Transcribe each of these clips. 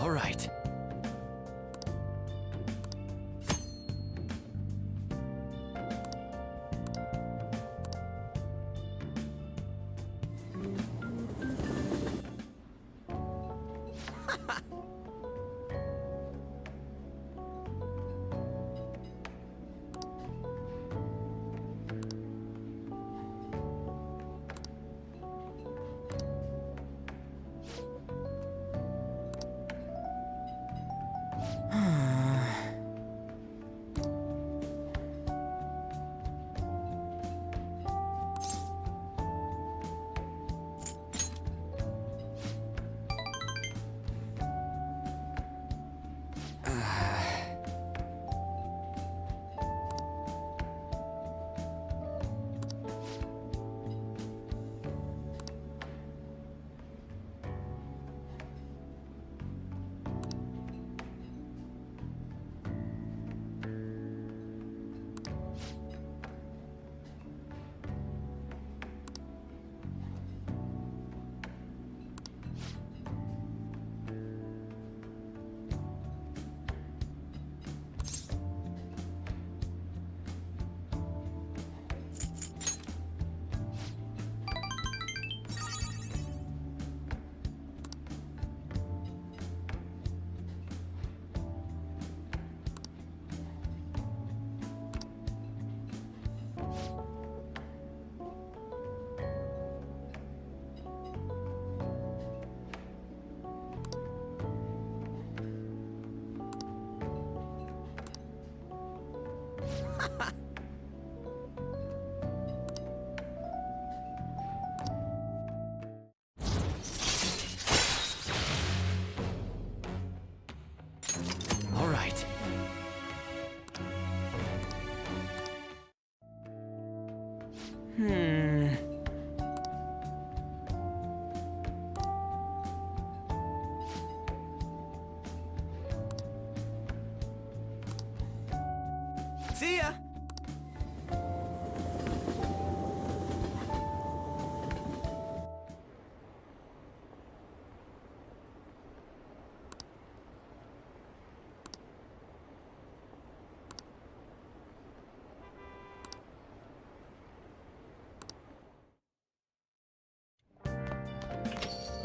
All right. All right. See ya!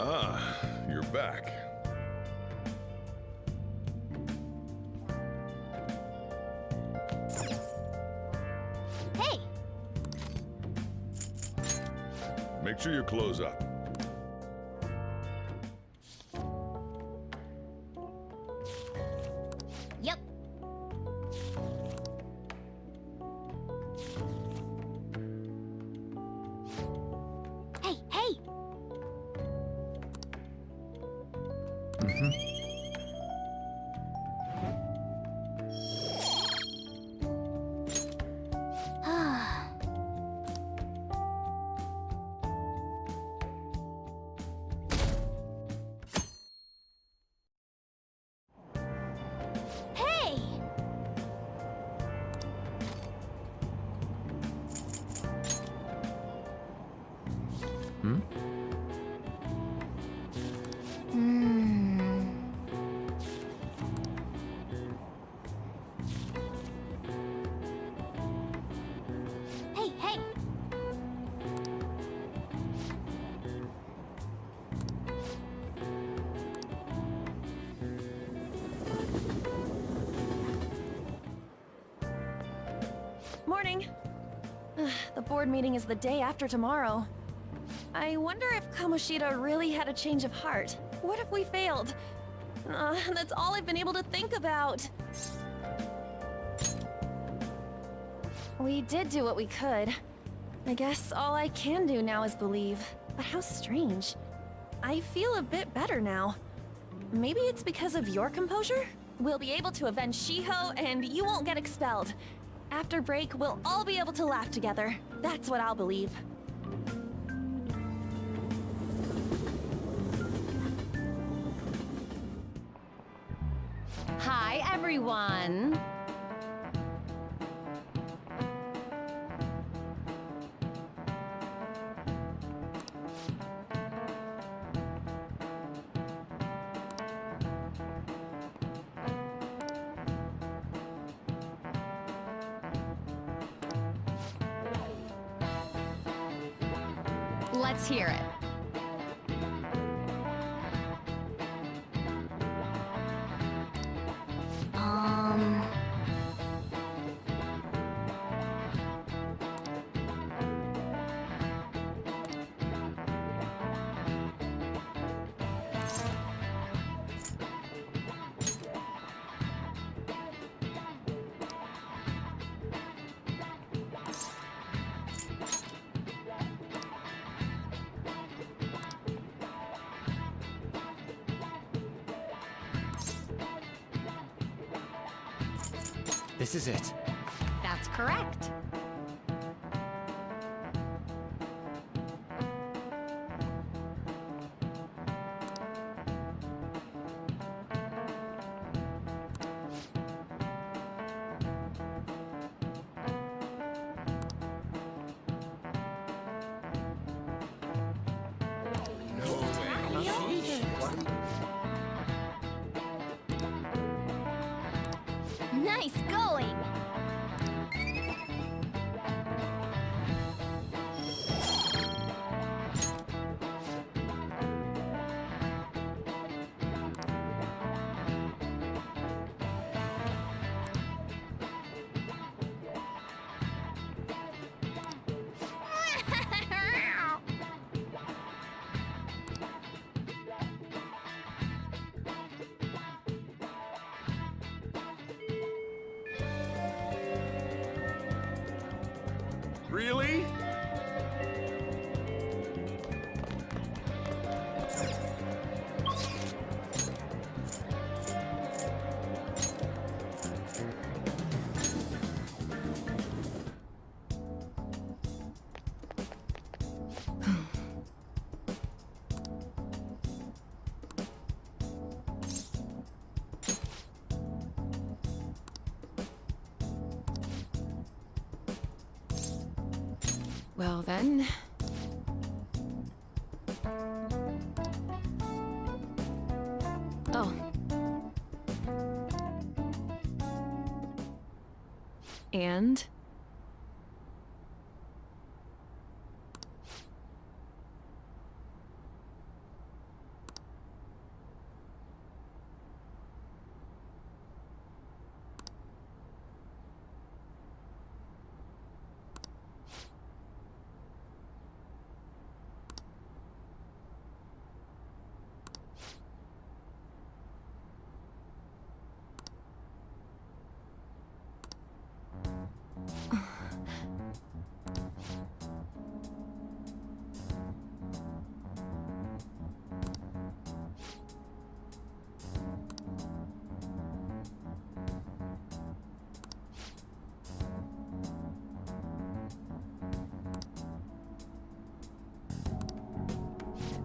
Ah, you're back. Hey! Make sure you close up. Yep. Hey, hey! Hey! Hey, hey! Morning. The board meeting is the day after tomorrow. I wonder if Kamoshida really had a change of heart. What if we failed? That's all I've been able to think about. We did do what we could. I guess all I can do now is believe. But how strange. I feel a bit better now. Maybe it's because of your composure? We'll be able to avenge Shiho and you won't get expelled. After break, we'll all be able to laugh together. That's what I'll believe. Hi, everyone! Let's hear it. Um... This is it. That's correct. Nice going! Really? Well then... Oh. And?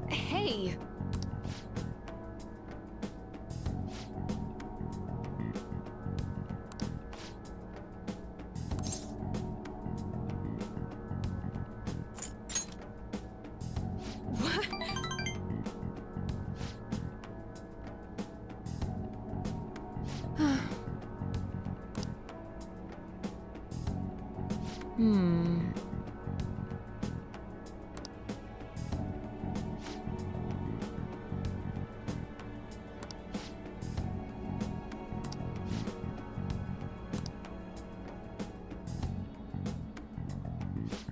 Hey! What? Hmm.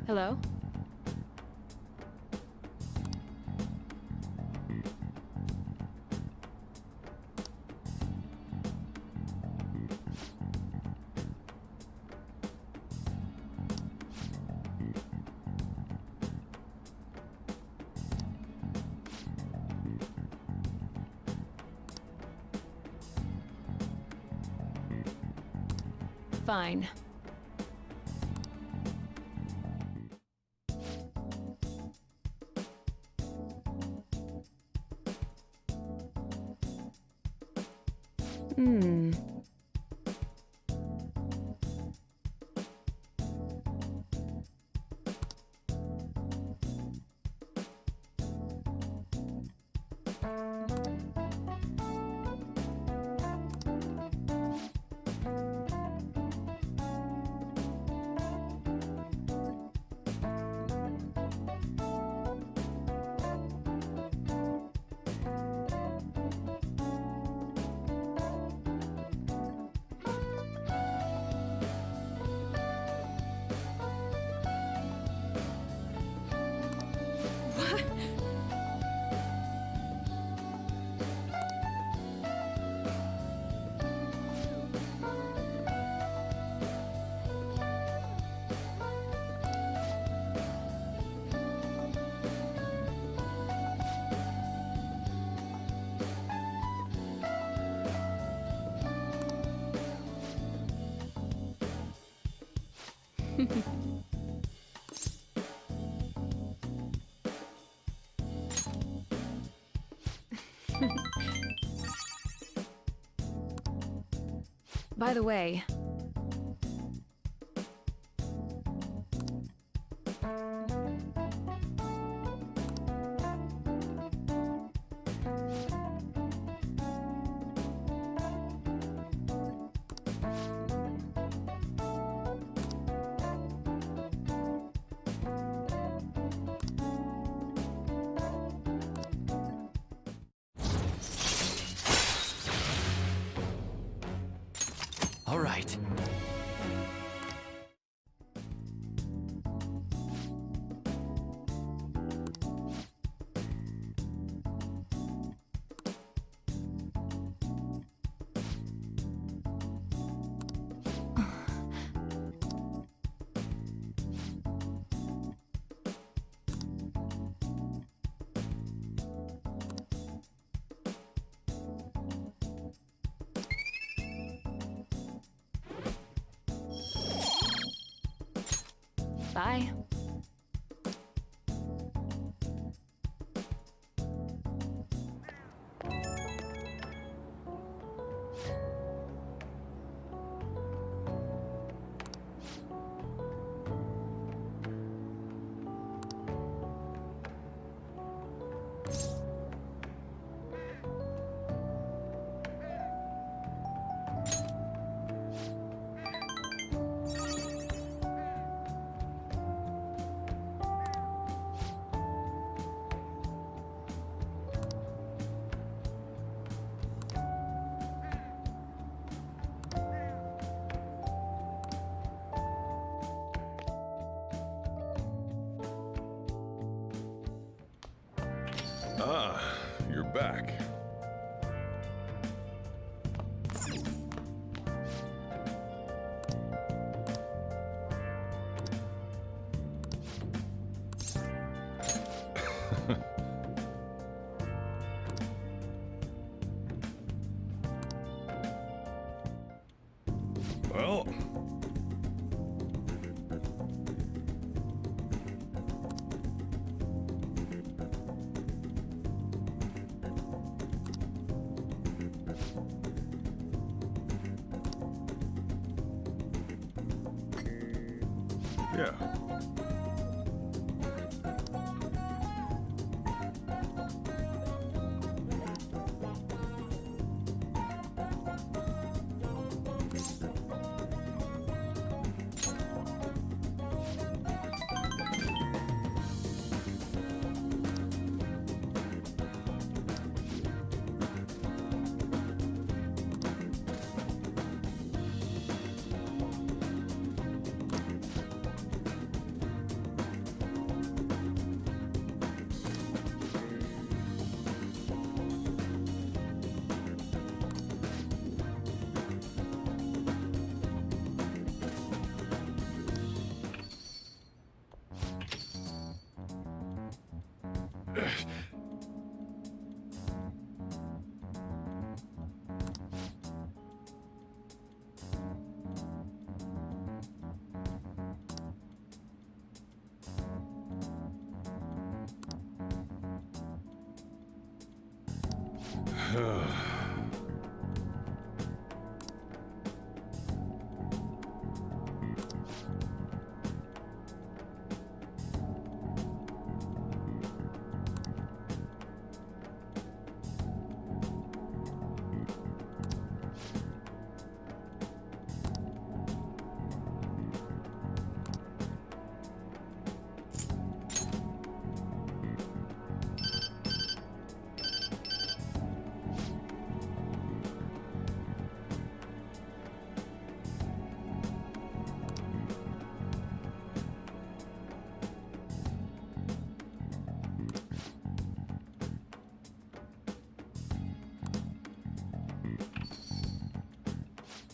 Hello? Fine. Hmm. By the way, All right. bye. Ah, you're back. Well, yeah.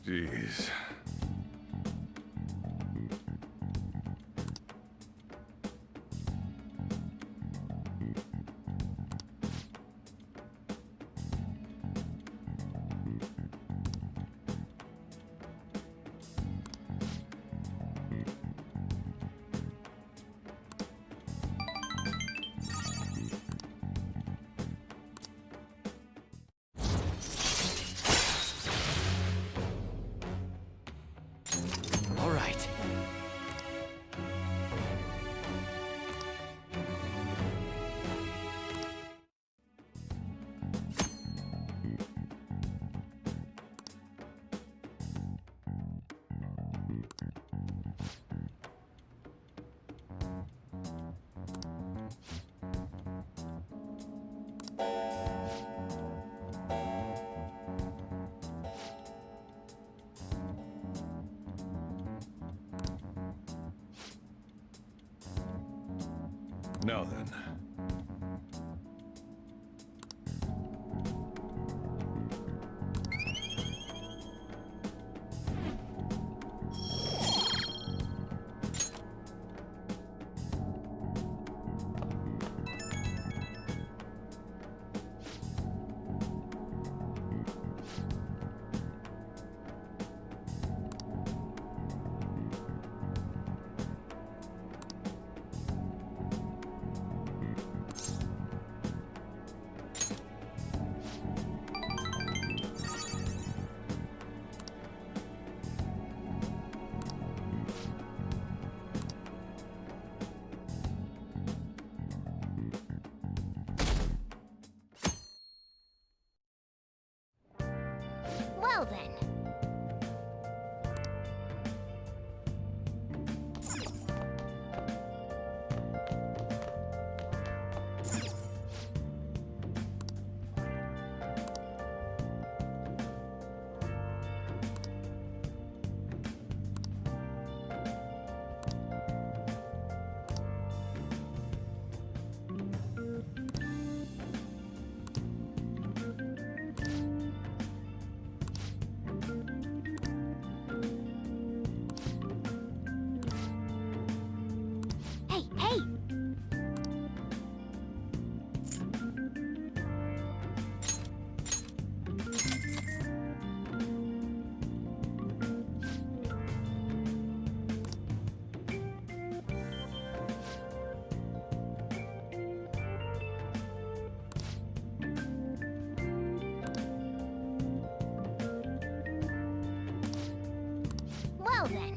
Jeez. Now then. Well then. Hey, hey! Well then.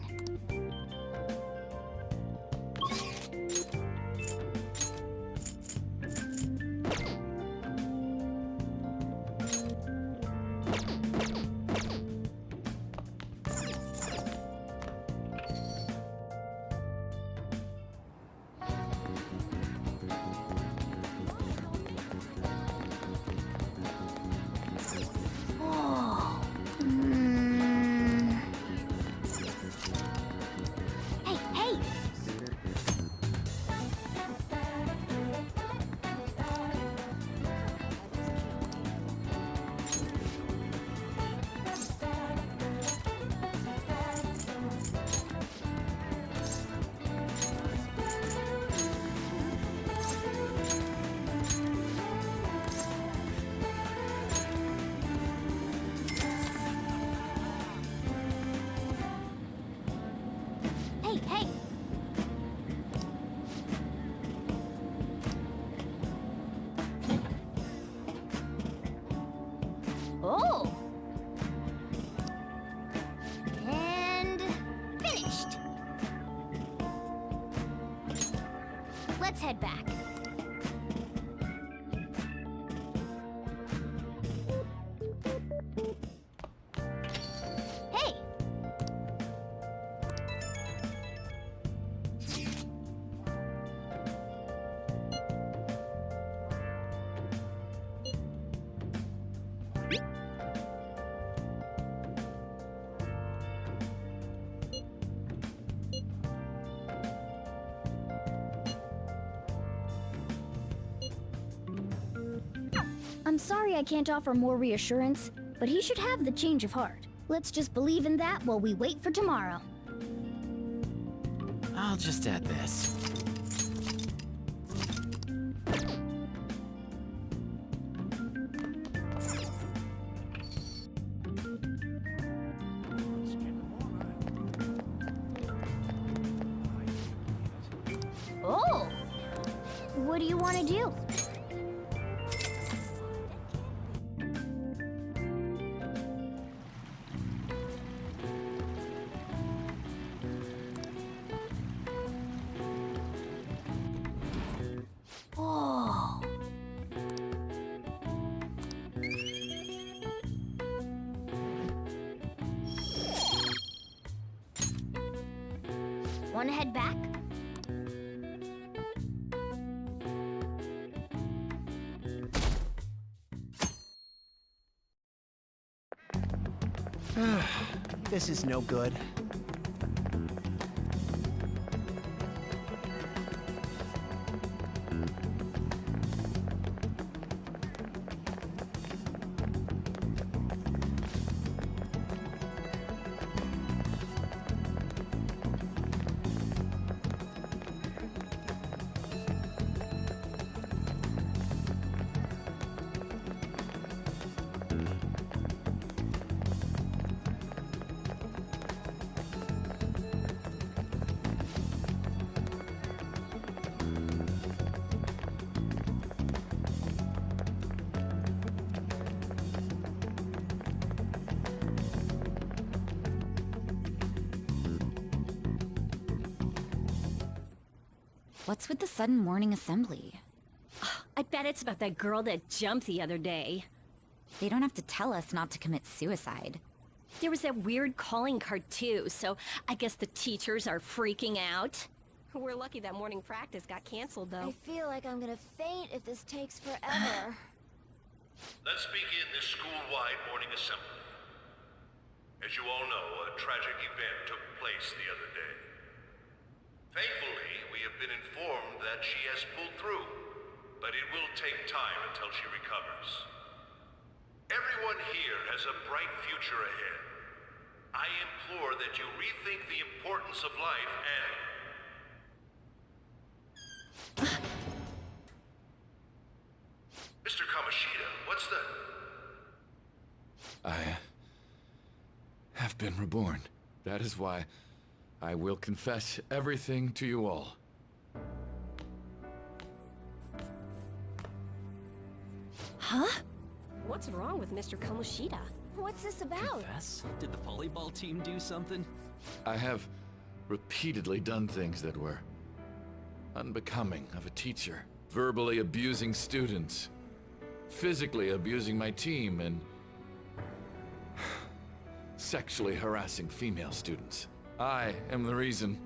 Oh. Hey, hey! Hey, hey! Oh! And finished! Let's head back. Hey! I'm sorry I can't offer more reassurance, but he should have the change of heart. Let's just believe in that while we wait for tomorrow. I'll just add this. Oh! What do you want to do? Oh. Want to head back? This is no good. What's with the sudden morning assembly? I bet it's about that girl that jumped the other day. They don't have to tell us not to commit suicide. There was that weird calling card too, so I guess the teachers are freaking out. We're lucky that morning practice got canceled, though. I feel like I'm gonna faint if this takes forever. Let's begin this school-wide morning assembly. As you all know, a tragic event took place the other day. Thankfully, we have been informed that she has pulled through, but it will take time until she recovers. Everyone here has a bright future ahead. I implore that you rethink the importance of life and... Mr. Kamoshida, what's the... I have been reborn. That is why I will confess everything to you all. Huh? What's wrong with Mr. Kamoshida? What's this about? Confess? Did the volleyball team do something? I have repeatedly done things that were unbecoming of a teacher. Verbally abusing students, physically abusing my team, and sexually harassing female students. I am the reason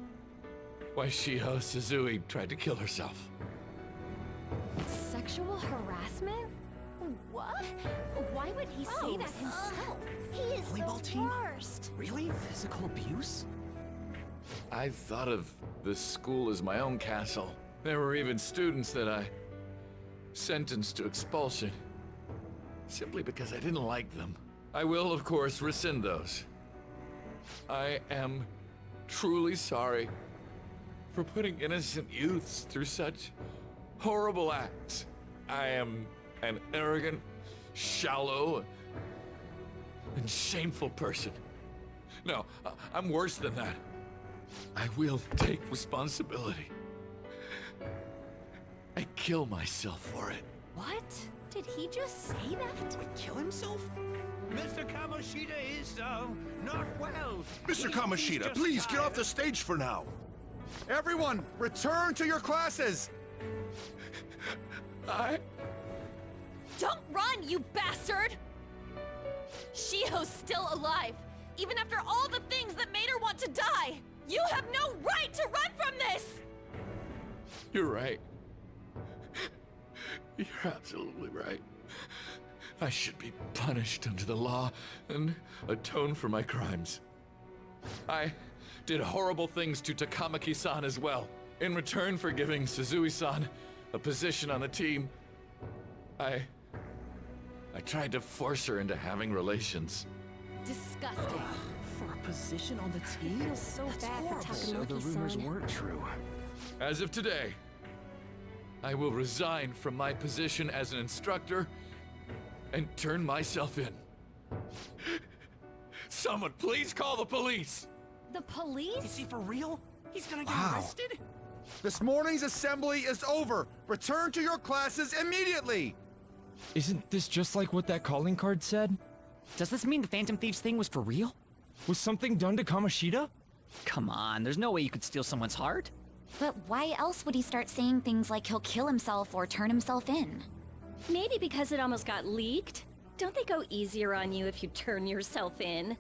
why Shiho Suzui tried to kill herself. Sexual harassment? What? Why would he say that himself? He is Volleyball the team? worst. Really? Physical abuse? I thought of this school as my own castle. There were even students that I sentenced to expulsion, simply because I didn't like them. I will, of course, rescind those. I am truly sorry for putting innocent youths through such horrible acts. I am an arrogant, shallow, and shameful person. No, I'm worse than that. I will take responsibility. I kill myself for it. What? Did he just say that? Would kill himself? Mr. Kamoshida is, not well. Mr. Kamoshida, please get off the stage for now. Everyone, return to your classes! Don't run, you bastard! Shiho's still alive, even after all the things that made her want to die! You have no right to run from this! You're right. You're absolutely right. I should be punished under the law and atone for my crimes. I did horrible things to Takamaki-san as well. In return for giving Suzui-san a position on the team, I tried to force her into having relations. Disgusting. For a position on the team? I feel so That's bad for horrible. So the rumors Takamaki-san. weren't true. As of today, I will resign from my position as an instructor and turn myself in. Someone please call the police! The police? Is he for real? He's gonna get Wow. arrested? This morning's assembly is over. Return to your classes immediately! Isn't this just like what that calling card said? Does this mean the Phantom Thieves thing was for real? Was something done to Kamoshida? Come on, there's no way you could steal someone's heart. But why else would he start saying things like he'll kill himself or turn himself in? Maybe because it almost got leaked. Don't they go easier on you if you turn yourself in?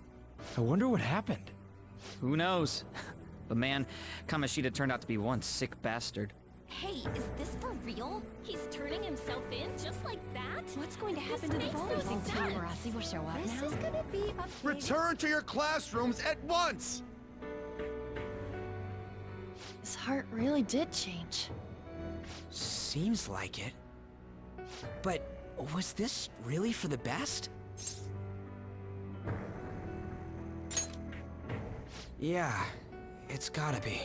I wonder what happened. Who knows? But man, Kamoshida turned out to be one sick bastard. Hey, is this for real? He's turning himself in just like that? What's going to happen to the volleyball team? This is gonna be a big... Return to your classrooms at once! His heart really did change. Seems like it. But was this really for the best? Yeah, it's gotta be.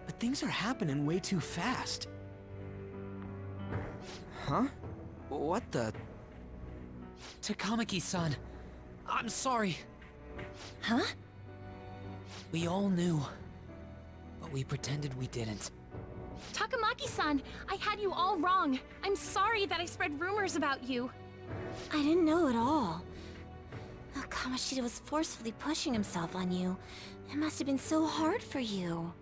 But things are happening way too fast. Huh? What the... Takamaki-san, I'm sorry. Huh? We all knew. But we pretended we didn't. Takamaki-san, I had you all wrong. I'm sorry that I spread rumors about you. I didn't know at all. Kamoshida was forcefully pushing himself on you. It must have been so hard for you.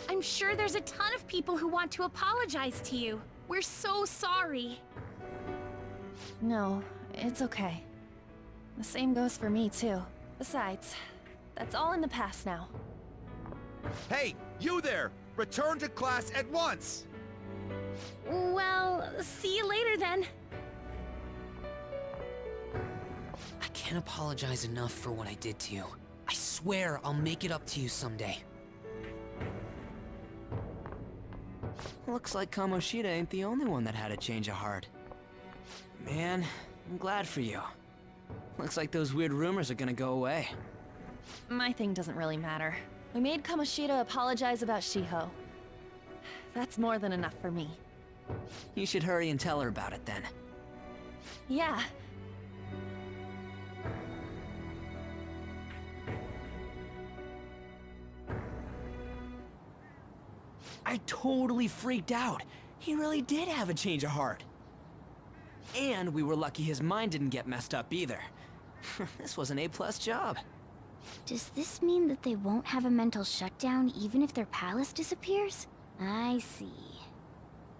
I'm sure there's a ton of people who want to apologize to you. We're so sorry. No, it's okay. The same goes for me, too. Besides, that's all in the past now. Hey, you there! Return to class at once! Well, see you later then. I can't apologize enough for what I did to you. I swear I'll make it up to you someday. Looks like Kamoshida ain't the only one that had a change of heart. Man, I'm glad for you. Looks like those weird rumors are gonna go away. My thing doesn't really matter. We made Kamoshida apologize about Shiho. That's more than enough for me. You should hurry and tell her about it then. Yeah. I totally freaked out. He really did have a change of heart. And we were lucky his mind didn't get messed up either. This was an A+ job. Does this mean that they won't have a mental shutdown even if their palace disappears? I see.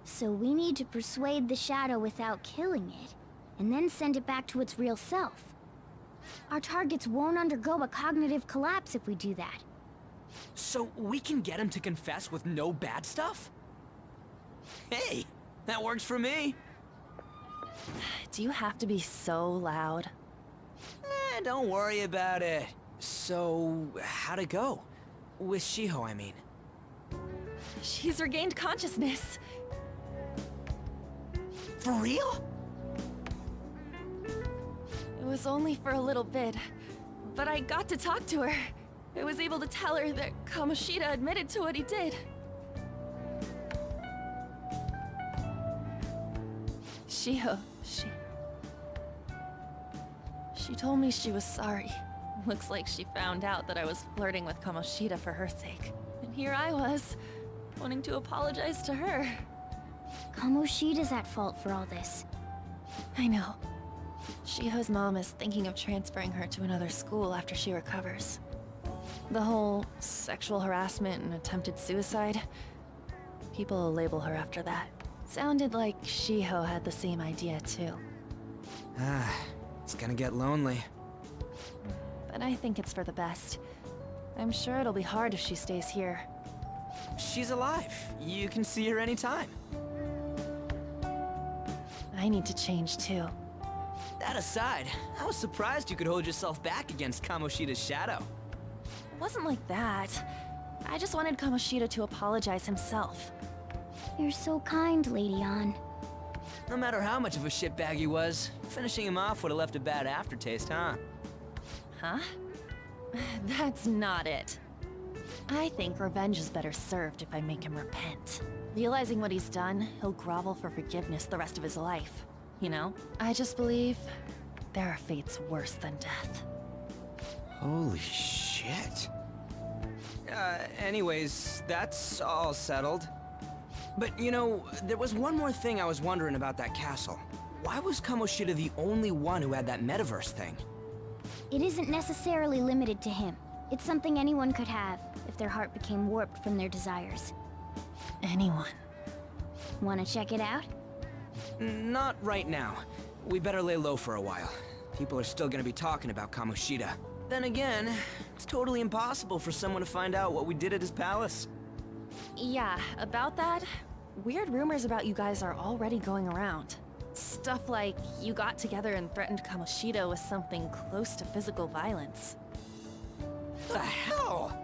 So we need to persuade the shadow without killing it, and then send it back to its real self. Our targets won't undergo a cognitive collapse if we do that. So we can get him to confess with no bad stuff? Hey, that works for me. Do you have to be so loud? Don't worry about it. So, how'd it go? With Shiho, I mean. She's regained consciousness. For real? It was only for a little bit, but I got to talk to her. I was able to tell her that Kamoshida admitted to what he did. Shiho, She told me she was sorry. Looks like she found out that I was flirting with Kamoshida for her sake. And here I was, wanting to apologize to her. Kamoshida's at fault for all this. I know. Shiho's mom is thinking of transferring her to another school after she recovers. The whole sexual harassment and attempted suicide, people will label her after that. Sounded like Shiho had the same idea too. It's gonna get lonely. But I think it's for the best. I'm sure it'll be hard if she stays here. She's alive. You can see her anytime. I need to change too. That aside, I was surprised you could hold yourself back against Kamoshida's shadow. It wasn't like that. I just wanted Kamoshida to apologize himself. You're so kind, Lady Ann. No matter how much of a shitbag he was, finishing him off would have left a bad aftertaste, huh? Huh? That's not it. I think revenge is better served if I make him repent. Realizing what he's done, he'll grovel for forgiveness the rest of his life. You know? I just believe there are fates worse than death. Holy shit. Anyways, that's all settled. But, you know, there was one more thing I was wondering about that castle. Why was Kamoshida the only one who had that metaverse thing? It isn't necessarily limited to him. It's something anyone could have, if their heart became warped from their desires. Anyone. Wanna check it out? Not right now. We better lay low for a while. People are still gonna be talking about Kamoshida. Then again, it's totally impossible for someone to find out what we did at his palace. Yeah, about that, weird rumors about you guys are already going around. Stuff like you got together and threatened Kamoshida with something close to physical violence. The hell?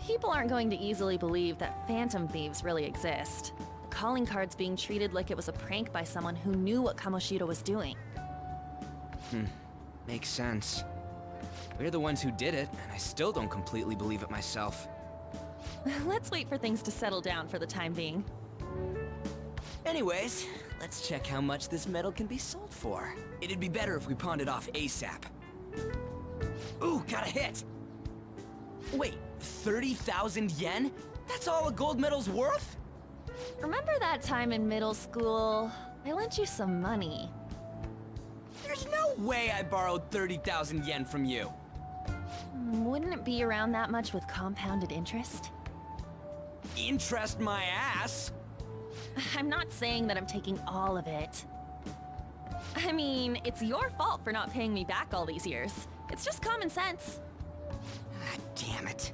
People aren't going to easily believe that phantom thieves really exist. The calling card's being treated like it was a prank by someone who knew what Kamoshida was doing. Makes sense. We're the ones who did it, and I still don't completely believe it myself. Let's wait for things to settle down for the time being. Anyways, let's check how much this metal can be sold for. It'd be better if we pawned it off ASAP. Ooh, got a hit! Wait, 30,000 yen? That's all a gold medal's worth? Remember that time in middle school? I lent you some money. There's no way I borrowed 30,000 yen from you. Wouldn't it be around that much with compounded interest? interest my ass. I'm not saying that I'm taking all of it. I mean, it's your fault for not paying me back all these years. It's just common sense. Ah, damn it.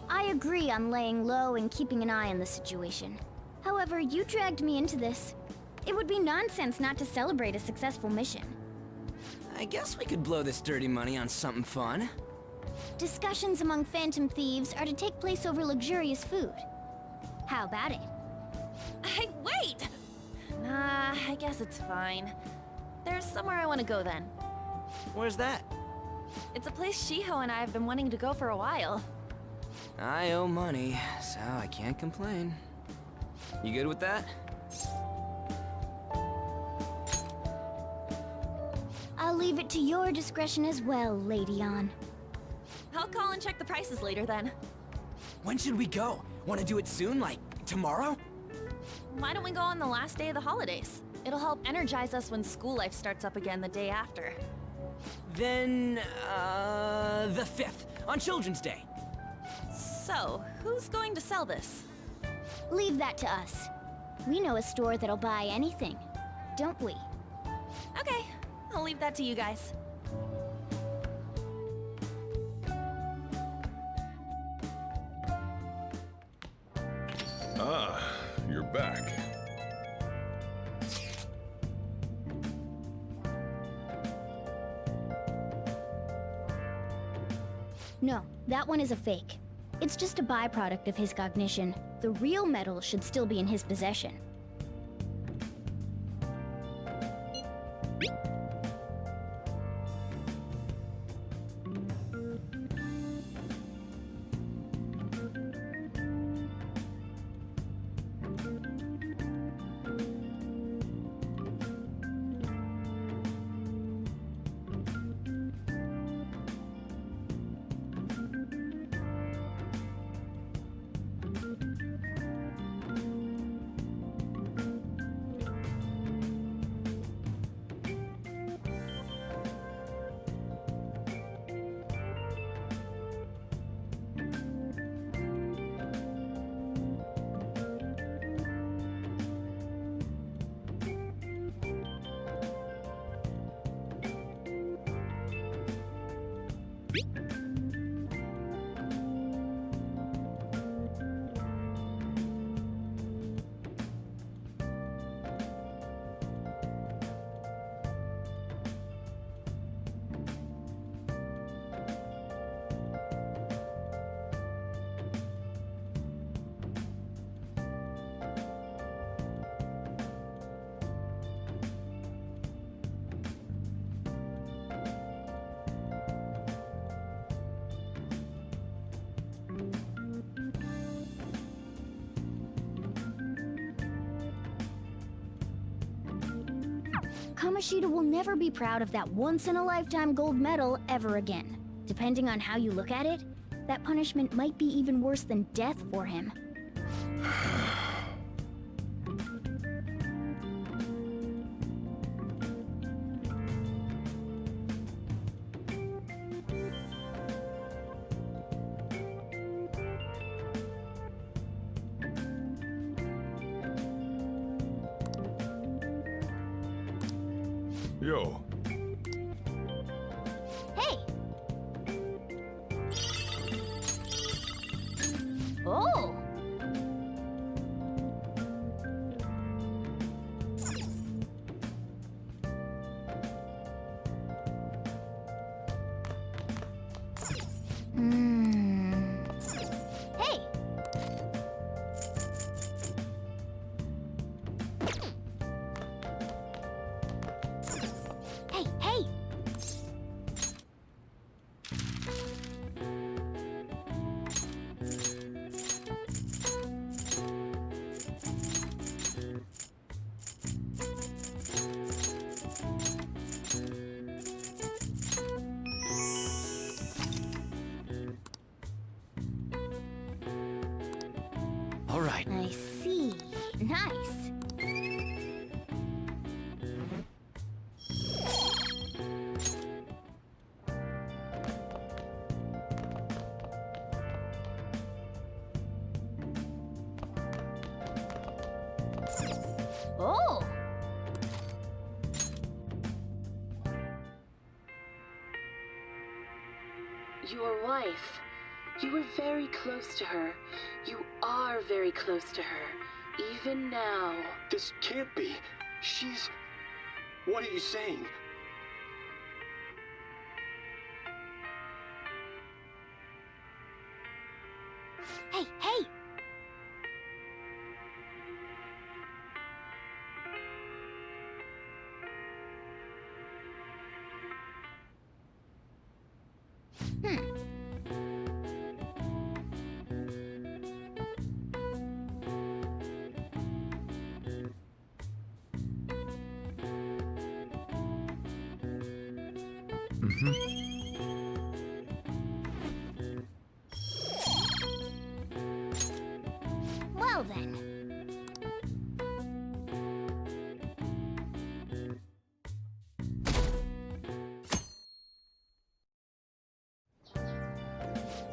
I agree on laying low and keeping an eye on the situation. However, you dragged me into this. It would be nonsense not to celebrate a successful mission. I guess we could blow this dirty money on something fun. Discussions among phantom thieves are to take place over luxurious food. How about it? Hey, wait! Nah, I guess it's fine. There's somewhere I want to go then. Where's that? It's a place Shiho and I have been wanting to go for a while. I owe money, so I can't complain. You good with that? I'll leave it to your discretion as well, Lady Ann. I'll call and check the prices later then. When should we go? Want to do it soon, like tomorrow? Why don't we go on the last day of the holidays? It'll help energize us when school life starts up again the day after. Then, the 5th, on Children's Day. So, who's going to sell this? Leave that to us. We know a store that'll buy anything, don't we? Okay, I'll leave that to you guys. Ah, you're back. No, that one is a fake. It's just a byproduct of his cognition. The real metal should still be in his possession. Kamoshida will never be proud of that once-in-a-lifetime gold medal ever again. Depending on how you look at it, that punishment might be even worse than death for him. Yo. Hey! Oh! Hey! Hey, hey! All right. I see. Nice. Oh! Your wife. You were very close to her. You are very close to her. Even now. This can't be. She's... What are you saying? Hey, hey! Well then.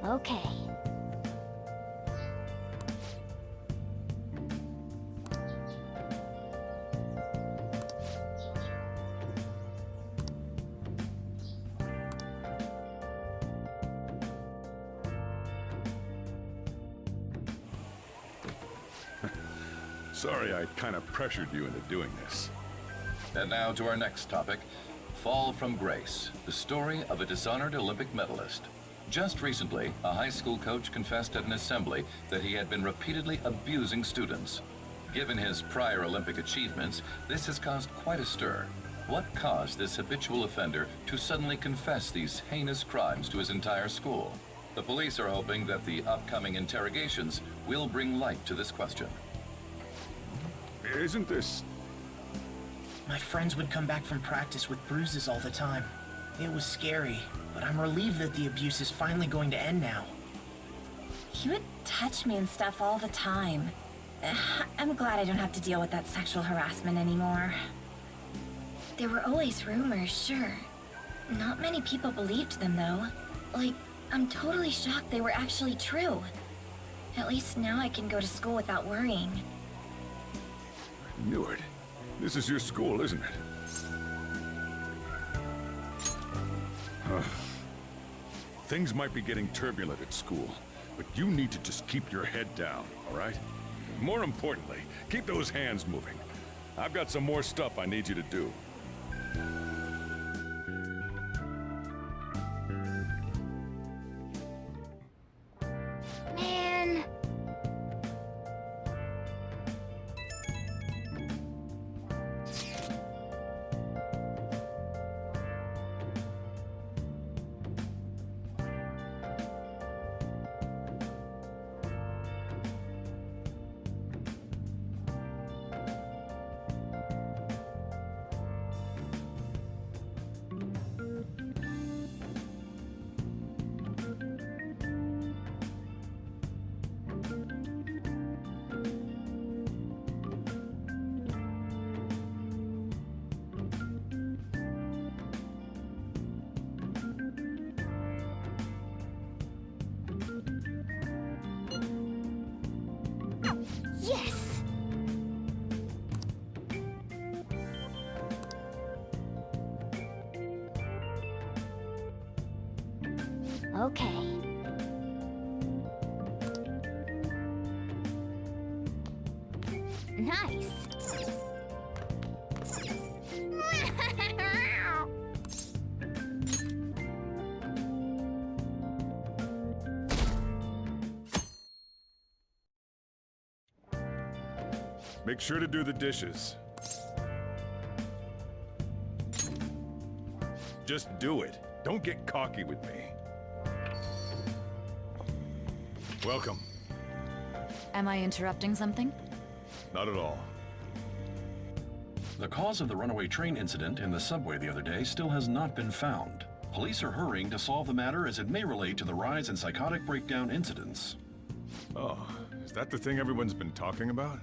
Okay. Sorry I kind of pressured you into doing this. And now to our next topic, Fall from Grace, the story of a dishonored Olympic medalist. Just recently, a high school coach confessed at an assembly that he had been repeatedly abusing students. Given his prior Olympic achievements, this has caused quite a stir. What caused this habitual offender to suddenly confess these heinous crimes to his entire school? The police are hoping that the upcoming interrogations will bring light to this question. Isn't this... My friends would come back from practice with bruises all the time. It was scary, but I'm relieved that the abuse is finally going to end now. He would touch me and stuff all the time. I'm glad I don't have to deal with that sexual harassment anymore. There were always rumors, sure. Not many people believed them, though. Like, I'm totally shocked they were actually true. At least now I can go to school without worrying. Newark, this is your school, isn't it? Things might be getting turbulent at school, but you need to just keep your head down, all right? More importantly, keep those hands moving. I've got some more stuff I need you to do. Man. Yes! Okay. Nice. Make sure to do the dishes. Just do it. Don't get cocky with me. Welcome. Am I interrupting something? Not at all. The cause of the runaway train incident in the subway the other day still has not been found. Police are hurrying to solve the matter as it may relate to the rise in psychotic breakdown incidents. Oh, is that the thing everyone's been talking about?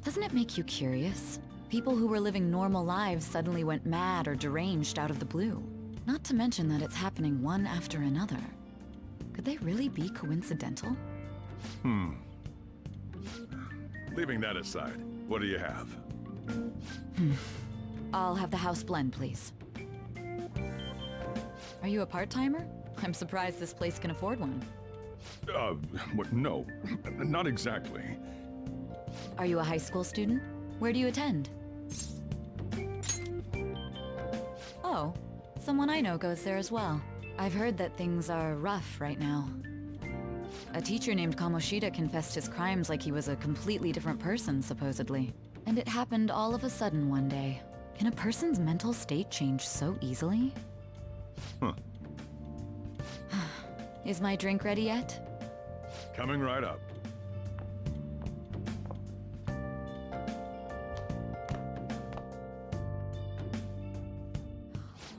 Doesn't it make you curious? People who were living normal lives suddenly went mad or deranged out of the blue. Not to mention that it's happening one after another. Could they really be coincidental? Leaving that aside, what do you have? I'll have the house blend, please. Are you a part-timer? I'm surprised this place can afford one. What? No, not exactly. Are you a high school student? Where do you attend? Oh, someone I know goes there as well. I've heard that things are rough right now. A teacher named Kamoshida confessed his crimes like he was a completely different person, supposedly. And it happened all of a sudden one day. Can a person's mental state change so easily? Huh. Is my drink ready yet? Coming right up.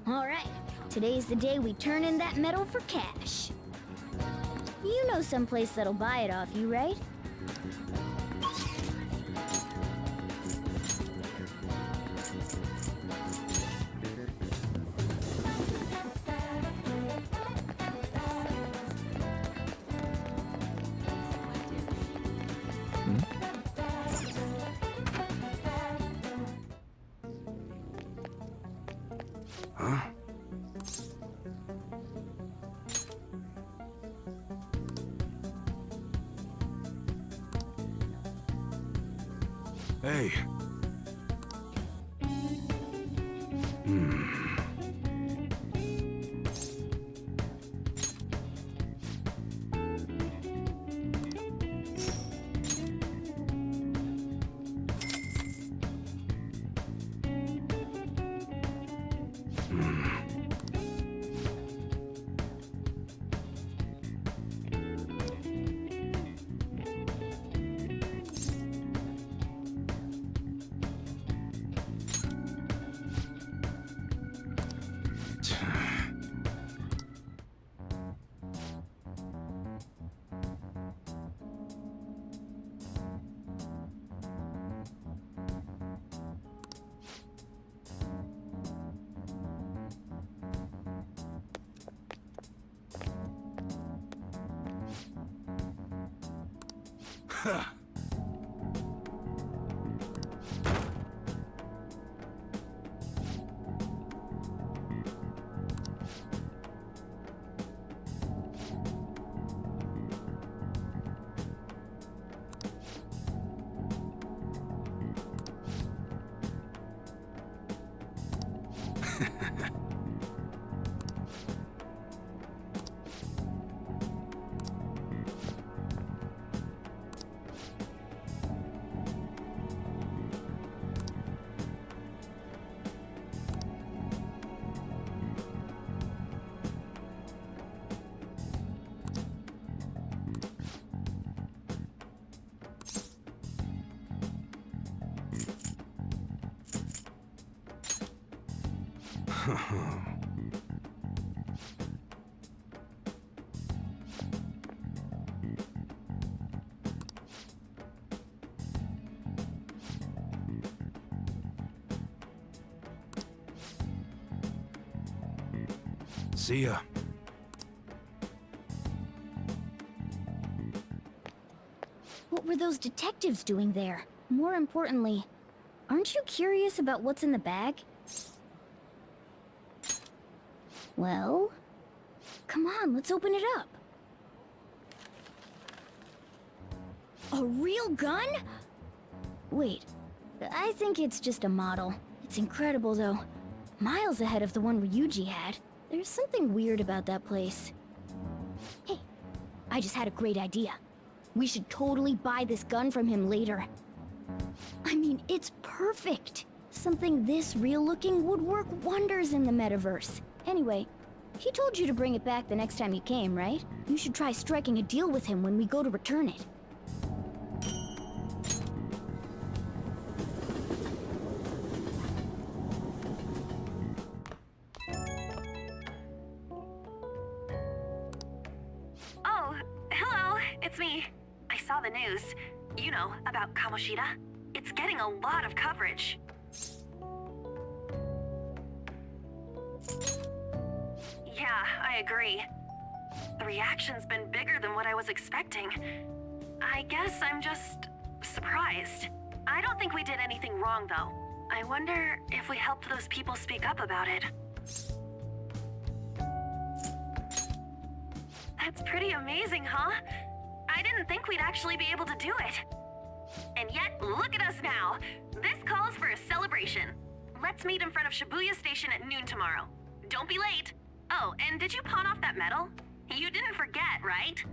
Alright, today's the day we turn in that metal for cash. You know someplace that'll buy it off you, right? Huh? Hey. See ya. What were those detectives doing there? More importantly, aren't you curious about what's in the bag? Well, come on, let's open it up. A real gun? Wait, I think it's just a model. It's incredible though. Miles ahead of the one Ryuji had. There's something weird about that place. Hey, I just had a great idea. We should totally buy this gun from him later. I mean, it's perfect. Something this real-looking would work wonders in the metaverse. Anyway, he told you to bring it back the next time you came, right? You should try striking a deal with him when we go to return it. Oh, hello, it's me. I saw the news. You know, about Kamoshida. It's getting a lot of coverage. Yeah, I agree. The reaction's been bigger than what I was expecting. I guess I'm just surprised. I don't think we did anything wrong, though. I wonder if we helped those people speak up about it. That's pretty amazing, huh? I didn't think we'd actually be able to do it. And yet, look at us now. This calls for a celebration. Let's meet in front of Shibuya Station at noon tomorrow. Don't be late. Oh, and did you pawn off that medal? You didn't forget, right?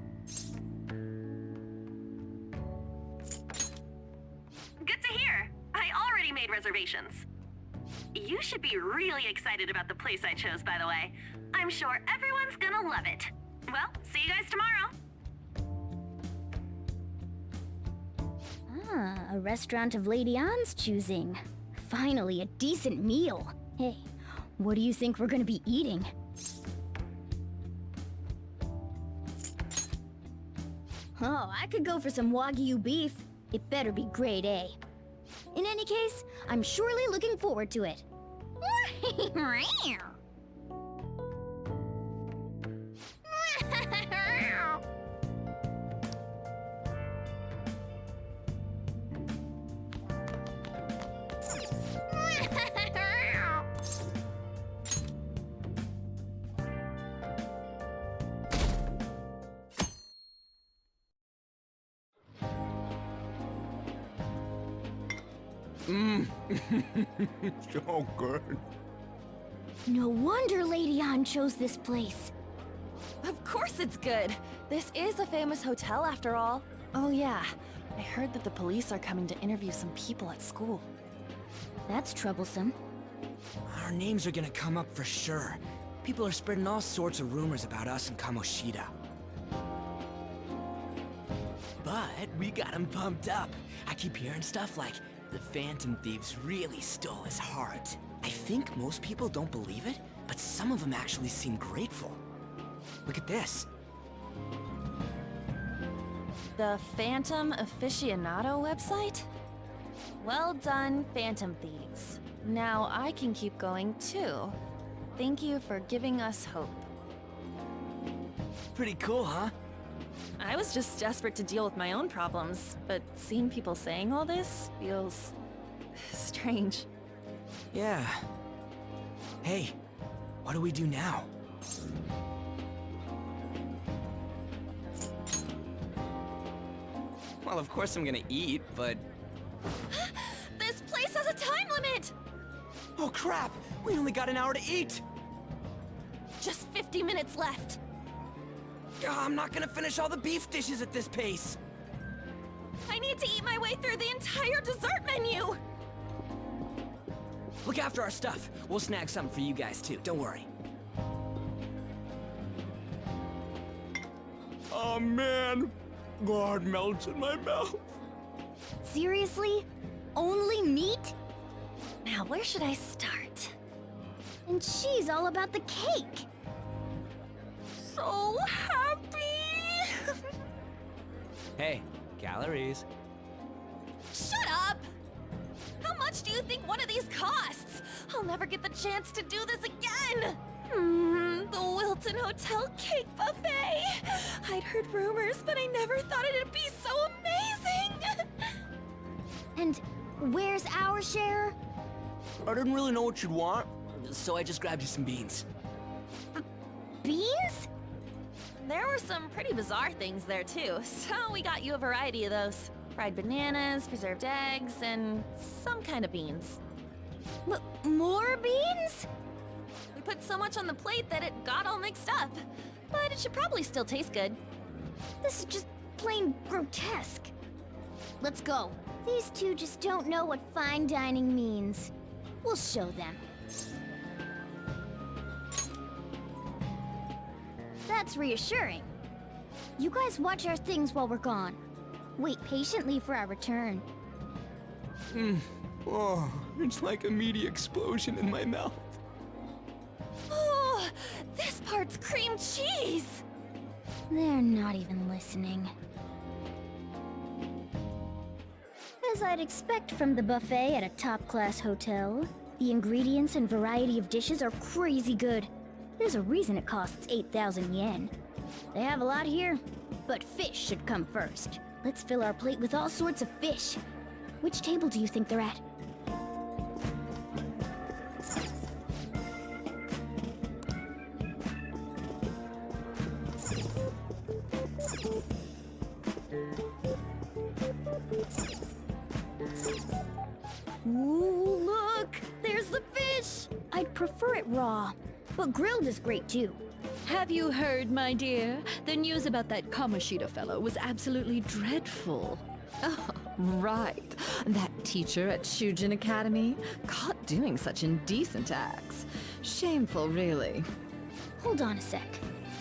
Good to hear. I already made reservations. You should be really excited about the place I chose, by the way. I'm sure everyone's gonna love it. Well, see you guys tomorrow. Ah, a restaurant of Lady Ann's choosing. Finally, a decent meal. Hey, what do you think we're gonna be eating? Oh, I could go for some Wagyu beef. It better be grade A. In any case, I'm surely looking forward to it. So good. No wonder Lady Ann chose this place. Of course it's good. This is a famous hotel after all. Oh yeah, I heard that the police are coming to interview some people at school. That's troublesome. Our names are gonna come up for sure. People are spreading all sorts of rumors about us and Kamoshida. But we got him pumped up. I keep hearing stuff like, the Phantom Thieves really stole his heart. I think most people don't believe it, but some of them actually seem grateful. Look at this. The Phantom Aficionado website? Well done, Phantom Thieves. Now I can keep going too. Thank you for giving us hope. Pretty cool, huh? I was just desperate to deal with my own problems, but seeing people saying all this feels strange. Yeah. Hey, what do we do now? Well, of course I'm gonna eat, but... This place has a time limit! Oh crap! We only got an hour to eat! Just 50 minutes left. I'm not gonna finish all the beef dishes at this pace! I need to eat my way through the entire dessert menu! Look after our stuff. We'll snag something for you guys too, don't worry. Oh man, God melts in my mouth. Seriously? Only meat? Now where should I start? And she's all about the cake. So happy! Hey, calories. Shut up! How much do you think one of these costs? I'll never get the chance to do this again! The Wilton Hotel Cake Buffet! I'd heard rumors, but I never thought it'd be so amazing! And where's our share? I didn't really know what you'd want, so I just grabbed you some beans. Beans? There were some pretty bizarre things there too, so we got you a variety of those. Fried bananas, preserved eggs, and some kind of beans. More beans? We put so much on the plate that it got all mixed up. But it should probably still taste good. This is just plain grotesque. Let's go. These two just don't know what fine dining means. We'll show them. That's reassuring. You guys watch our things while we're gone. Wait patiently for our return. Oh, it's like a meaty explosion in my mouth. Oh, this part's cream cheese! They're not even listening. As I'd expect from the buffet at a top-class hotel, the ingredients and variety of dishes are crazy good. There's a reason it costs 8,000 yen. They have a lot here, but fish should come first. Let's fill our plate with all sorts of fish. Which table do you think they're at? Ooh, look! There's the fish! I'd prefer it raw, but grilled is great too. Have you heard, my dear? The news about that Kamoshida fellow was absolutely dreadful. Oh, right. That teacher at Shujin Academy, caught doing such indecent acts. Shameful, really. Hold on a sec.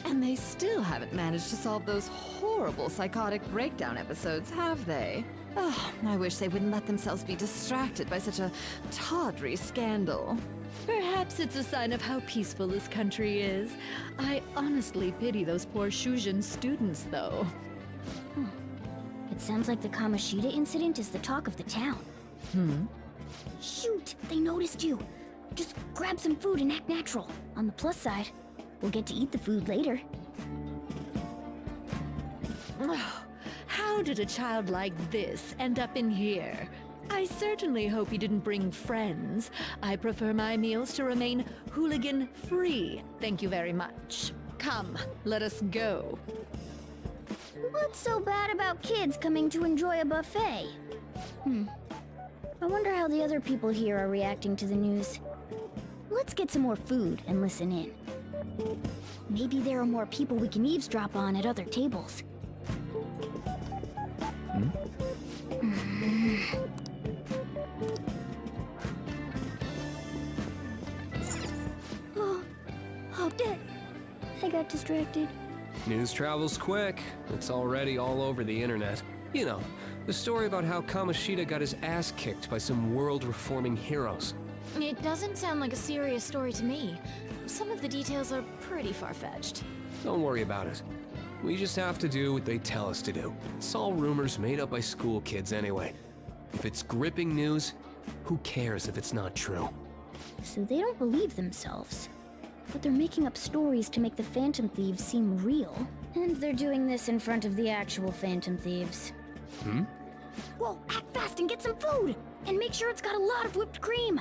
And they still haven't managed to solve those horrible psychotic breakdown episodes, have they? Oh, I wish they wouldn't let themselves be distracted by such a tawdry scandal. Perhaps it's a sign of how peaceful this country is. I honestly pity those poor Shujin students, though. It sounds like the Kamoshida incident is the talk of the town. Shoot! They noticed you! Just grab some food and act natural. On the plus side, we'll get to eat the food later. How did a child like this end up in here? I certainly hope he didn't bring friends. I prefer my meals to remain hooligan-free. Thank you very much. Come, let us go. What's so bad about kids coming to enjoy a buffet? I wonder how the other people here are reacting to the news. Let's get some more food and listen in. Maybe there are more people we can eavesdrop on at other tables. Oh, Dad! I got distracted. News travels quick. It's already all over the internet. You know, the story about how Kamoshida got his ass kicked by some world-reforming heroes. It doesn't sound like a serious story to me. Some of the details are pretty far-fetched. Don't worry about it. We just have to do what they tell us to do. It's all rumors made up by school kids anyway. If it's gripping news, who cares if it's not true? So they don't believe themselves. But they're making up stories to make the Phantom Thieves seem real. And they're doing this in front of the actual Phantom Thieves. Whoa, act fast and get some food! And make sure it's got a lot of whipped cream!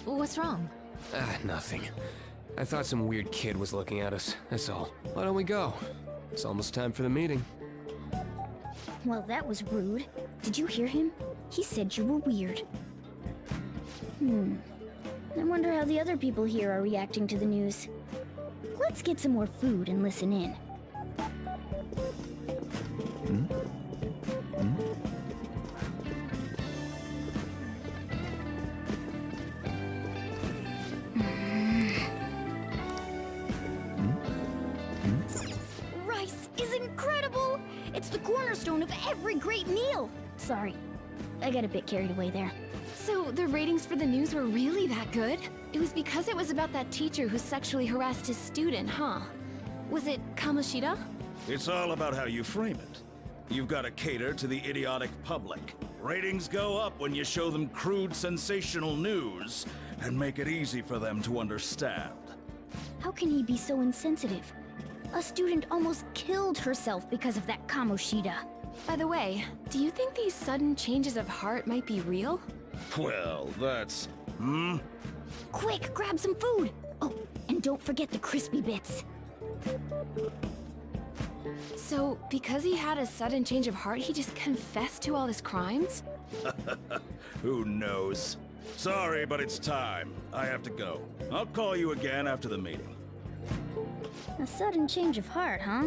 What's wrong? Nothing. I thought some weird kid was looking at us, that's all. Why don't we go? It's almost time for the meeting. Well, that was rude. Did you hear him? He said you were weird. I wonder how the other people here are reacting to the news. Let's get some more food and listen in. Rice is incredible! It's the cornerstone of every great meal! Sorry, I got a bit carried away there. So the ratings for the news were really that good? It was because it was about that teacher who sexually harassed his student, huh? Was it Kamoshida? It's all about how you frame it. You've got to cater to the idiotic public. Ratings go up when you show them crude, sensational news and make it easy for them to understand. How can he be so insensitive? A student almost killed herself because of that Kamoshida. By the way, do you think these sudden changes of heart might be real? Well, that's... Quick, grab some food! Oh, and don't forget the crispy bits. So, because he had a sudden change of heart, he just confessed to all his crimes? Who knows? Sorry, but it's time. I have to go. I'll call you again after the meeting. A sudden change of heart, huh?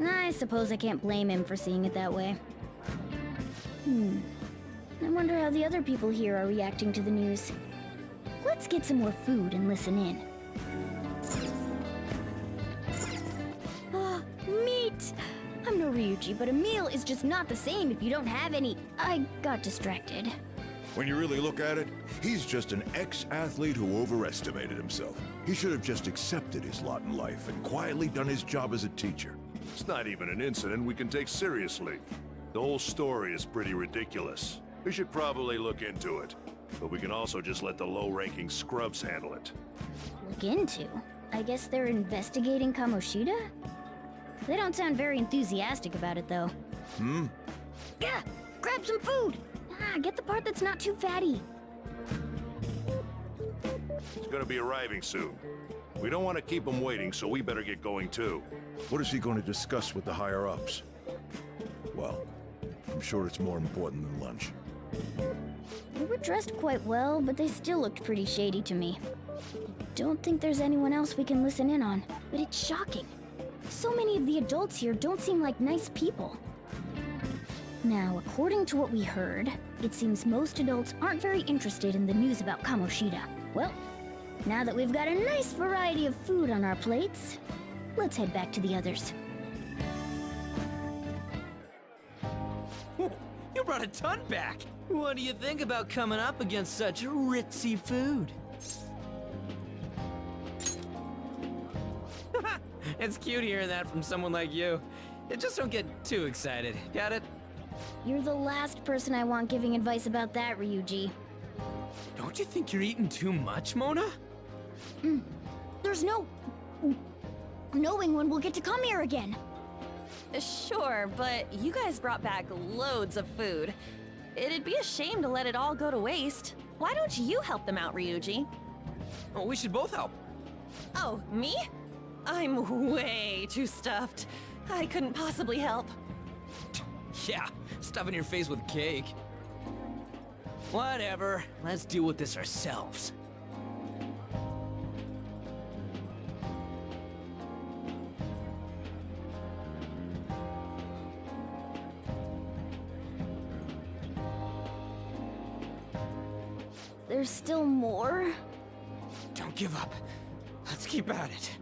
I suppose I can't blame him for seeing it that way. I wonder how the other people here are reacting to the news. Let's get some more food and listen in. Meat! I'm no Ryuji, but a meal is just not the same if you don't have any. I got distracted. When you really look at it, he's just an ex-athlete who overestimated himself. He should have just accepted his lot in life and quietly done his job as a teacher. It's not even an incident we can take seriously. The whole story is pretty ridiculous. We should probably look into it. But we can also just let the low-ranking scrubs handle it. Look into? I guess they're investigating Kamoshida? They don't sound very enthusiastic about it, though. Yeah, grab some food. Get the part that's not too fatty. He's gonna be arriving soon. We don't want to keep him waiting, so we better get going too. What is he going to discuss with the higher-ups? Well, I'm sure it's more important than lunch. They were dressed quite well, but they still looked pretty shady to me. Don't think there's anyone else we can listen in on, but it's shocking. So many of the adults here don't seem like nice people. Now, according to what we heard, it seems most adults aren't very interested in the news about Kamoshida. Well, now that we've got a nice variety of food on our plates, let's head back to the others. You brought a ton back! What do you think about coming up against such ritzy food? It's cute hearing that from someone like you. Just don't get too excited, got it? You're the last person I want giving advice about that, Ryuji. Don't you think you're eating too much, Mona? There's no knowing when we'll get to come here again. Sure, but you guys brought back loads of food. It'd be a shame to let it all go to waste. Why don't you help them out, Ryuji? Oh, we should both help. Oh, me? I'm way too stuffed. I couldn't possibly help. Yeah, stuffing your face with cake. Whatever, let's deal with this ourselves. There's still more? Don't give up. Let's keep at it.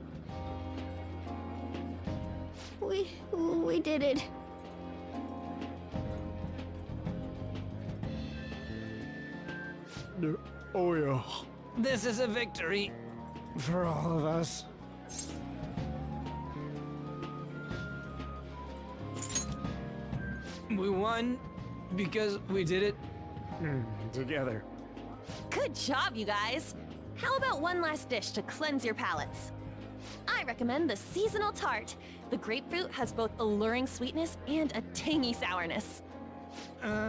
We did it. Oh yeah. This is a victory for all of us. We won because we did it together. Good job, you guys. How about one last dish to cleanse your palates? I recommend the seasonal tart. The grapefruit has both alluring sweetness and a tangy sourness.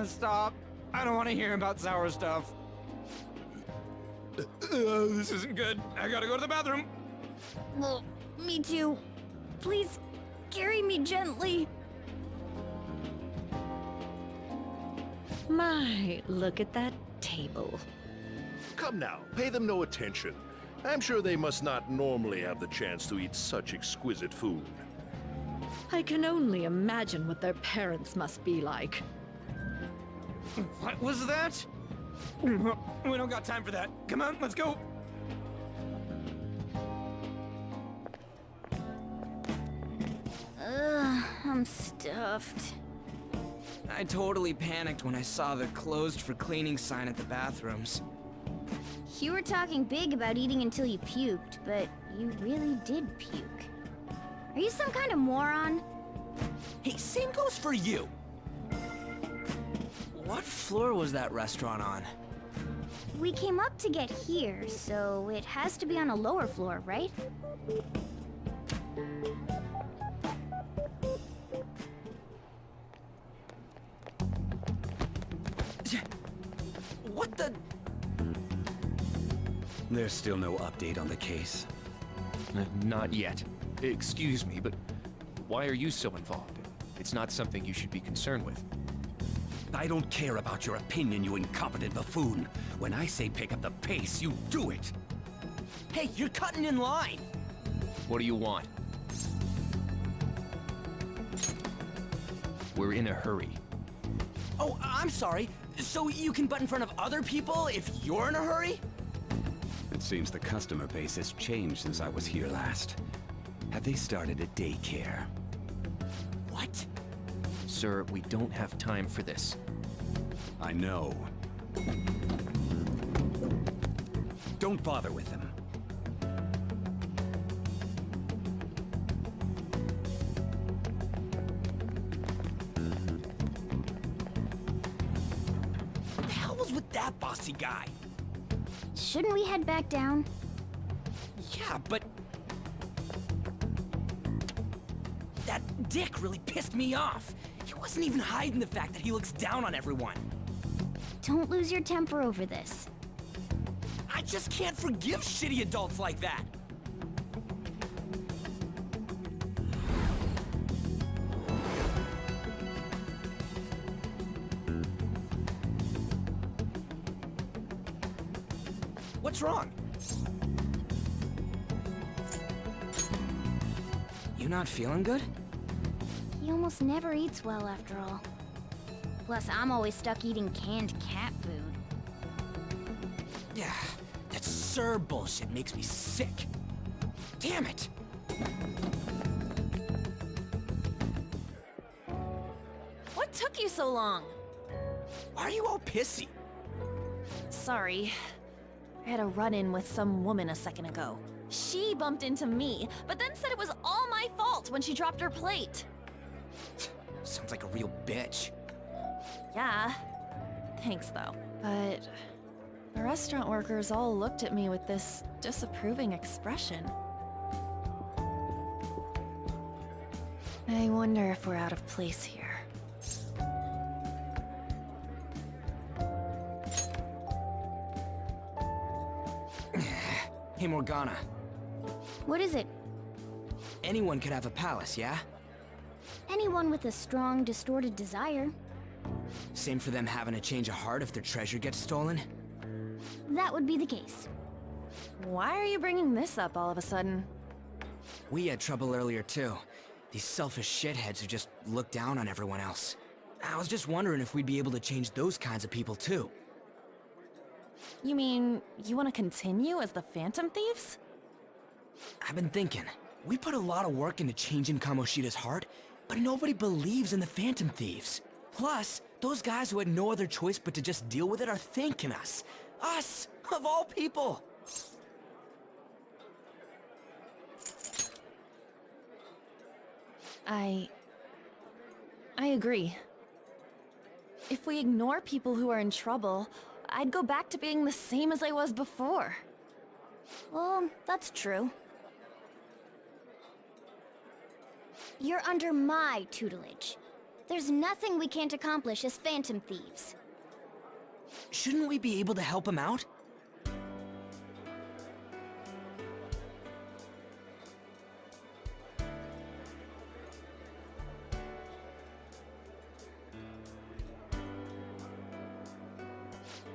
Stop. I don't want to hear about sour stuff. This isn't good. I gotta go to the bathroom. Well, me too. Please, carry me gently. My, look at that table. Come now, pay them no attention. I'm sure they must not normally have the chance to eat such exquisite food. I can only imagine what their parents must be like. What was that? We don't got time for that. Come on, let's go. I'm stuffed. I totally panicked when I saw the closed for cleaning sign at the bathrooms. You were talking big about eating until you puked, but you really did puke. Are you some kind of moron? Hey, same goes for you. What floor was that restaurant on? We came up to get here, so it has to be on a lower floor, right? What the? There's still no update on the case. Not yet. Excuse me, but why are you so involved? It's not something you should be concerned with. I don't care about your opinion, you incompetent buffoon. When I say pick up the pace, you do it. Hey, you're cutting in line. What do you want? We're in a hurry. Oh, I'm sorry. So you can butt in front of other people if you're in a hurry? It seems the customer base has changed since I was here last. Have they started a daycare? What? Sir, we don't have time for this. I know. Don't bother with them. What the hell was with that bossy guy? Shouldn't we head back down? Yeah, but... that dick really pissed me off. He wasn't even hiding the fact that he looks down on everyone. Don't lose your temper over this. I just can't forgive shitty adults like that. What's wrong? You not feeling good? He almost never eats well after all. Plus, I'm always stuck eating canned cat food. Yeah, that Sir bullshit makes me sick. Damn it! What took you so long? Why are you all pissy? Sorry. I had a run-in with some woman a second ago. She bumped into me, but then said it was all my fault when she dropped her plate. Sounds like a real bitch. Yeah. Thanks, though. But the restaurant workers all looked at me with this disapproving expression. I wonder if we're out of place here. Hey, Morgana. What is it? Anyone could have a palace, yeah? Anyone with a strong, distorted desire. Same for them having a change of heart if their treasure gets stolen? That would be the case. Why are you bringing this up all of a sudden? We had trouble earlier, too. These selfish shitheads who just look down on everyone else. I was just wondering if we'd be able to change those kinds of people, too. You mean, you want to continue as the Phantom Thieves? I've been thinking. We put a lot of work into changing Kamoshida's heart, but nobody believes in the Phantom Thieves. Plus, those guys who had no other choice but to just deal with it are thanking us. Us, of all people! I agree. If we ignore people who are in trouble, I'd go back to being the same as I was before. Well, that's true. You're under my tutelage. There's nothing we can't accomplish as Phantom Thieves. Shouldn't we be able to help him out?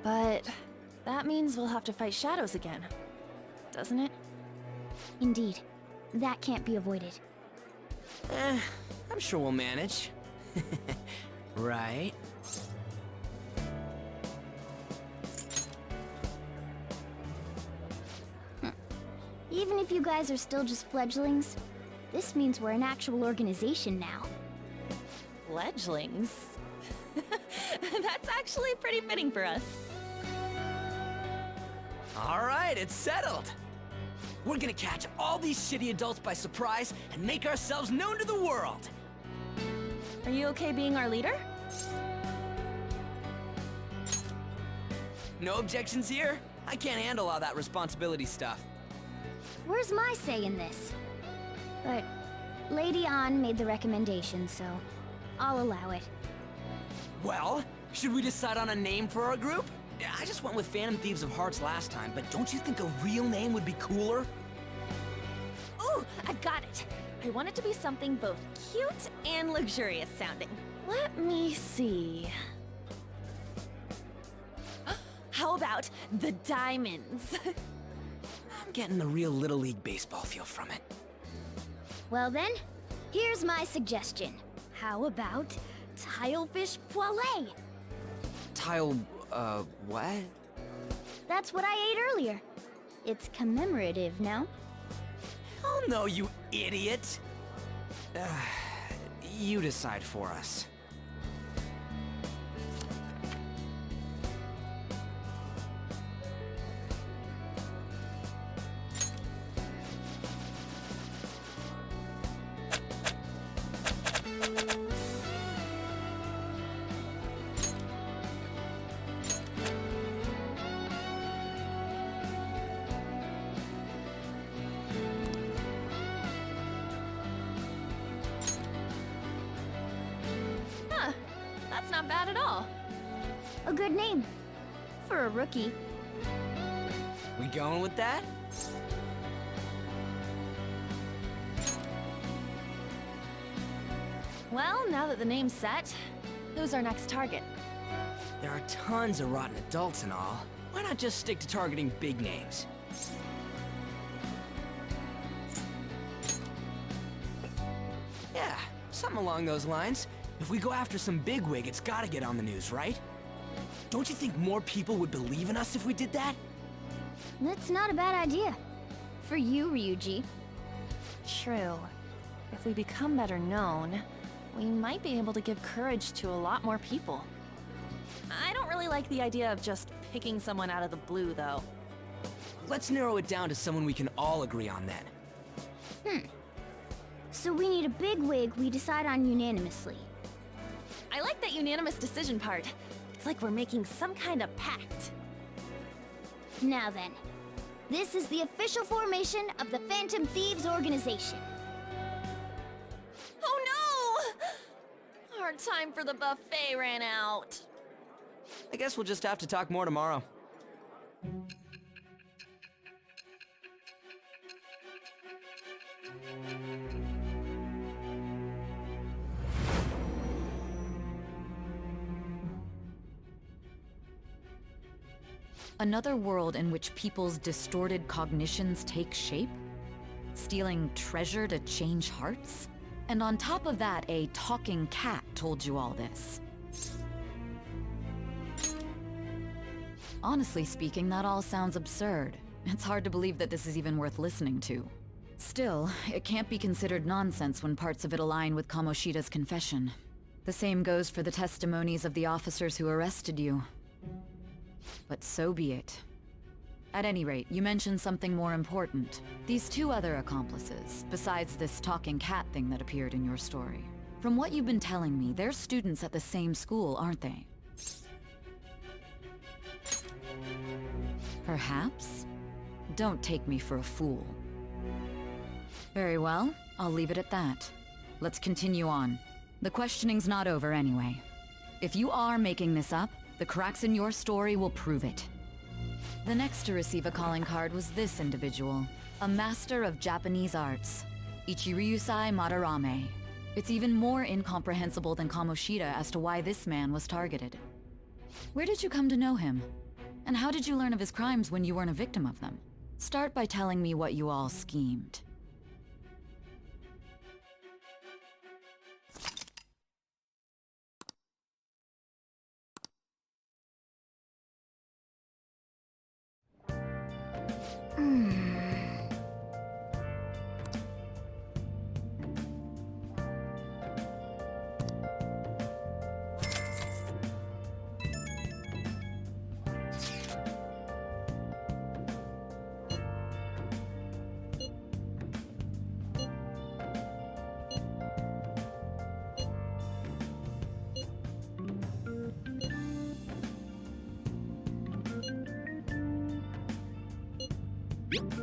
But that means we'll have to fight shadows again, doesn't it? Indeed. That can't be avoided. I'm sure we'll manage. Right? Even if you guys are still just fledglings, this means we're an actual organization now. Fledglings? That's actually pretty fitting for us. Alright, it's settled! We're gonna catch all these shitty adults by surprise and make ourselves known to the world! Are you okay being our leader? No objections here? I can't handle all that responsibility stuff. Where's my say in this? But Lady An made the recommendation, so I'll allow it. Well, should we decide on a name for our group? I just went with Phantom Thieves of Hearts last time, but don't you think a real name would be cooler? Ooh, I've got it! I want it to be something both cute and luxurious sounding. Let me see. How about the Diamonds? I'm getting the real Little League Baseball feel from it. Well then, here's my suggestion. How about Tilefish Poêlée? What? That's what I ate earlier. It's commemorative now. Oh no, you idiot! You decide for us. at all. A good name. For a rookie. We going with that? Well, now that the name's set, who's our next target? There are tons of rotten adults and all. Why not just stick to targeting big names? Yeah, something along those lines. If we go after some bigwig, it's gotta get on the news, right? Don't you think more people would believe in us if we did that? That's not a bad idea. For you, Ryuji. True. If we become better known, we might be able to give courage to a lot more people. I don't really like the idea of just picking someone out of the blue, though. Let's narrow it down to someone we can all agree on then. So we need a bigwig we decide on unanimously. I like that unanimous decision part. It's like we're making some kind of pact. Now then, this is the official formation of the Phantom Thieves organization. Oh no! Our time for the buffet ran out. I guess we'll just have to talk more tomorrow. Another world in which people's distorted cognitions take shape? Stealing treasure to change hearts? And on top of that, a talking cat told you all this. Honestly speaking, that all sounds absurd. It's hard to believe that this is even worth listening to. Still, it can't be considered nonsense when parts of it align with Kamoshida's confession. The same goes for the testimonies of the officers who arrested you. But so be it. At any rate, you mentioned something more important. These two other accomplices, besides this talking cat thing that appeared in your story. From what you've been telling me, they're students at the same school, aren't they? Perhaps? Don't take me for a fool. Very well, I'll leave it at that. Let's continue on. The questioning's not over anyway. If you are making this up, the cracks in your story will prove it. The next to receive a calling card was this individual, a master of Japanese arts, Ichiryusai Madarame. It's even more incomprehensible than Kamoshida as to why this man was targeted. Where did you come to know him? And how did you learn of his crimes when you weren't a victim of them? Start by telling me what you all schemed. Yep.